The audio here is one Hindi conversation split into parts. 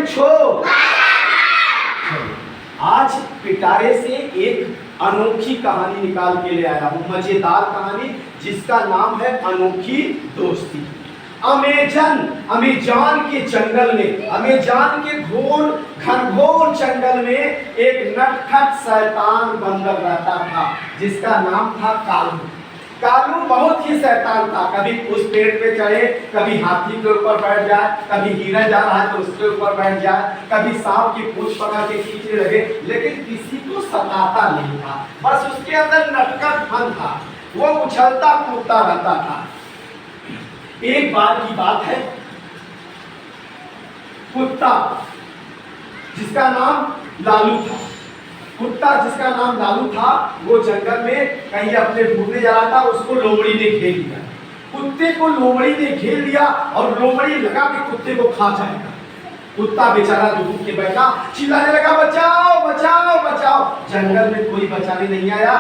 केम छो। आज पिटारे से एक अनोखी कहानी निकाल के ले आया हूं, मजेदार कहानी जिसका नाम है अनोखी दोस्ती। अमेजान के जंगल में, अमेजान के घनघोर जंगल में एक नटखट शैतान बंदर रहता था जिसका नाम था कालू। कालू बहुत ही शैतान था। कभी उस पेड़ पे चढ़े, कभी हाथी के ऊपर बैठ जाए, कभी हिरन जा रहा है तो उसके ऊपर बैठ जाए, कभी सांप की पूंछ पकड़ के खींचने लगे, लेकिन किसी को सताता नहीं था। बस उसके अंदर नटखट फन था, वो उछलता कूदता रहता था। एक बार की बात है, कुत्ता जिसका नाम लालू था, कुत्ता जिसका नाम लालू था, वो जंगल में कहीं अपने घूमने जा रहा था। उसको लोमड़ी ने घेर लिया, कुत्ते को लोमड़ी ने घेर लिया और लोमड़ी लगा के कुत्ते को खा जाएगा। कुत्ता बेचारा दुख के बैठा, चिल्लाने लगा, बचाओ बचाओ बचाओ। जंगल में कोई बचाने नहीं आया।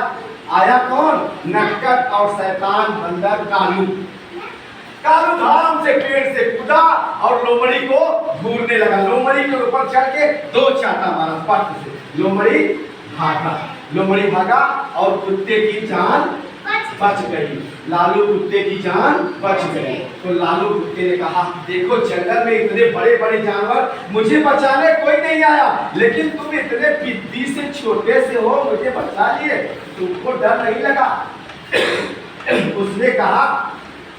आया कौन? नटखट और शैतान बंदर कालू। कालू धाम से पेड़ से कूदा और लोमड़ी को घूरने लगा। लोमड़ी के ऊपर चढ़ के दो चाटा मारा पट से। लोमड़ी भागा और कुत्ते की जान बच गई। लालू कुत्ते की जान बच गई। तो लालू कुत्ते ने कहा, देखो जंगल में इतने बड़े बड़े जानवर, मुझे बचाने कोई नहीं आया, लेकिन तुम इतने पिद्दी से छोटे से हो, मुझे बचा लिए, तुमको डर नहीं लगा? उसने कहा,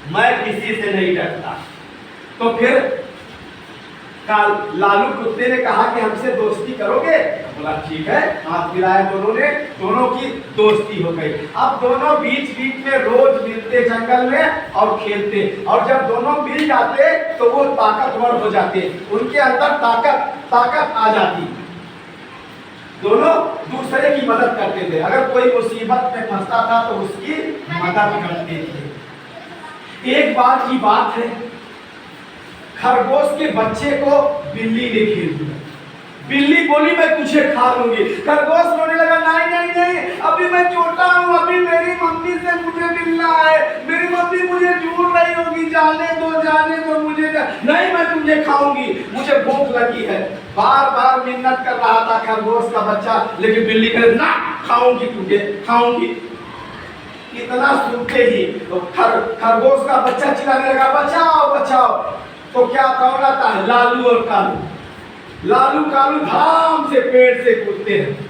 मैं किसी से नहीं डरता। तो फिर लालू कुत्ते ने कहा कि हमसे दोस्ती करोगे? बोला ठीक है। हाथ मिलाया दोनों ने, दोनों की दोस्ती हो गई। अब दोनों बीच बीच में रोज मिलते जंगल में और खेलते, और जब दोनों मिल जाते तो वो ताकतवर हो जाते, उनके अंदर ताकत आ जाती। दोनों दूसरे की मदद करते थे, अगर कोई मुसीबत में फंसता था तो उसकी मदद करते थे। एक बार की बात है, खरगोश के बच्चे को बिल्ली ने घेर लिया। बिल्ली बोली, मैं तुझे खा लूंगी। खरगोश रोने लगा, नहीं नहीं नहीं, अभी मैं छोटा हूँ, अभी मेरी मम्मी से मुझे मिलना है, मेरी मम्मी मुझे ढूंढ रही होगी, जाने दो मुझे नहीं, मैं तुझे खाऊंगी, मुझे भूख लगी है। बार बार मिन्नत कर रहा था खरगोश का बच्चा, लेकिन बिल्ली कहे, ना खाऊंगी, तुझे खाऊंगी। इतना सुनते ही तो खरगोश का बच्चा चिल्लाने लगा, बचाओ बचाओ। तो क्या कौन आता है? लालू और कालू। लालू कालू धाम से पेड़ से कूदते हैं,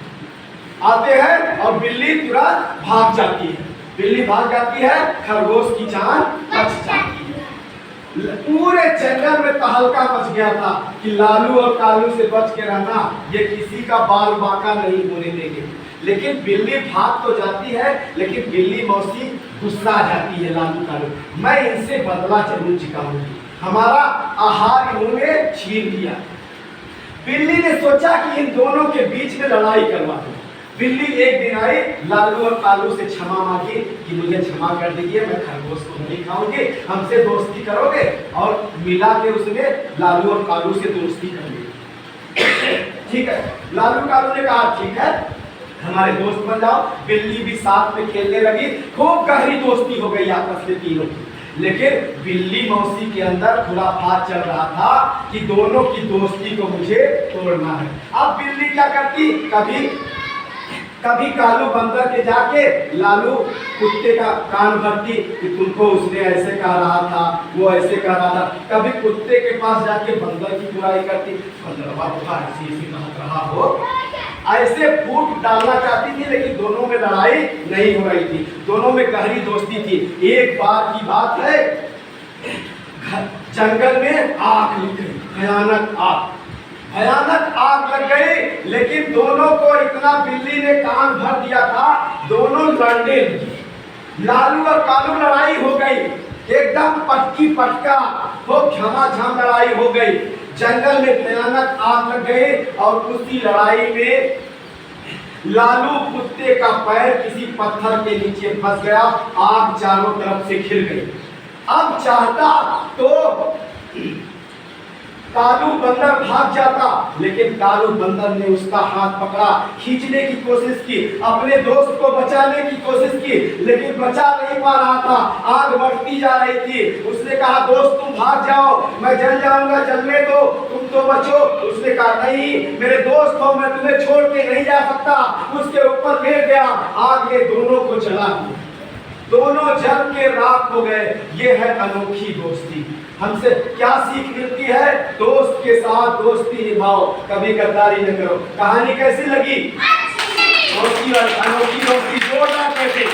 आते हैं और बिल्ली तुरंत भाग जाती है। बिल्ली भाग जाती है, खरगोश की जान बच जाती है। पूरे जंगल में तहलका मच गया था कि लालू और कालू से बच के रहना, ये किसी का बाल बांका नहीं होने देंगे। लेकिन बिल्ली भाग तो जाती है, लेकिन बिल्ली मौसी गुस्सा आ जाती है लालू कालू, मैं इनसे बदला जरूर चुकाऊंगी, हमारा आहार इन्होंने छीन लिया। बिल्ली ने सोचा कि इन दोनों के बीच में लड़ाई करवा दूं। बिल्ली एक दिन आई, लालू और कालू से क्षमा मांगी कि मुझे क्षमा कर दीजिए, मैं खरगोश को नहीं खाऊंगी, हमसे दोस्ती करोगे? और मिला के उसने लालू और कालू से दोस्ती कर ली। ठीक है, लालू कालू ने कहा ठीक है, हमारे दोस्त बन जाओ। बिल्ली भी साथ में खेलने लगी, खूब गहरी दोस्ती हो गई आपस में तीनों की। लेकिन बिल्ली मौसी के अंदर खुराफात चल रहा था कि दोनों की दोस्ती को मुझे तोड़ना है। अब बिल्ली क्या करती, कभी कालू बंदर के जाके लालू कुत्ते का कान भरती कि तुमको उसने ऐसे कह रहा था, वो ऐसे कह रहा था। कभी कुत्ते के पास जाके बंदर की बुराई करती, बंदरवा ऐसी कह रहा हो, ऐसे फूट डालना चाहती थी। लेकिन दोनों में लड़ाई नहीं हो रही थी, दोनों में गहरी दोस्ती थी। एक बार की बात है, जंगल में आग लग गई, भयानक आग लग गई। लेकिन दोनों को इतना बिल्ली ने कान भर दिया था, दोनों लड़ने लगे। लालू और कालू लड़ाई हो गई, एकदम पटकी पटका हो, झमाझम लड़ाई हो गई। जंगल में भयानक आग लग गई और उसी लड़ाई में लालू कुत्ते का पैर किसी पत्थर के नीचे फंस गया, आग चारों तरफ से घिर गई। अब चाहता तो कालू बंदर भाग जाता, लेकिन कालू बंदर ने उसका हाथ पकड़ा, खींचने की कोशिश की, अपने दोस्त को बचाने की कोशिश की, लेकिन बचा नहीं पा रहा था। आग बढ़ती जा रही थी। उसने कहा दोस्त तुम भाग जाओ, मैं जल जाऊंगा, जलने दो, तुम तो बचो। उसने कहा नहीं, मेरे दोस्त हो, मैं तुम्हें छोड़ के नहीं जा सकता। उसके ऊपर लेट गया, आग ने दोनों को जला दिया, दोनों जल के राख हो गए। ये है अनोखी दोस्ती। हमसे क्या सीख मिलती है? दोस्त के साथ दोस्ती निभाओ, कभी गद्दारी न करो। कहानी कैसी लगी? दोस्ती और अनोखी दोस्ती जोड़ना कैसे?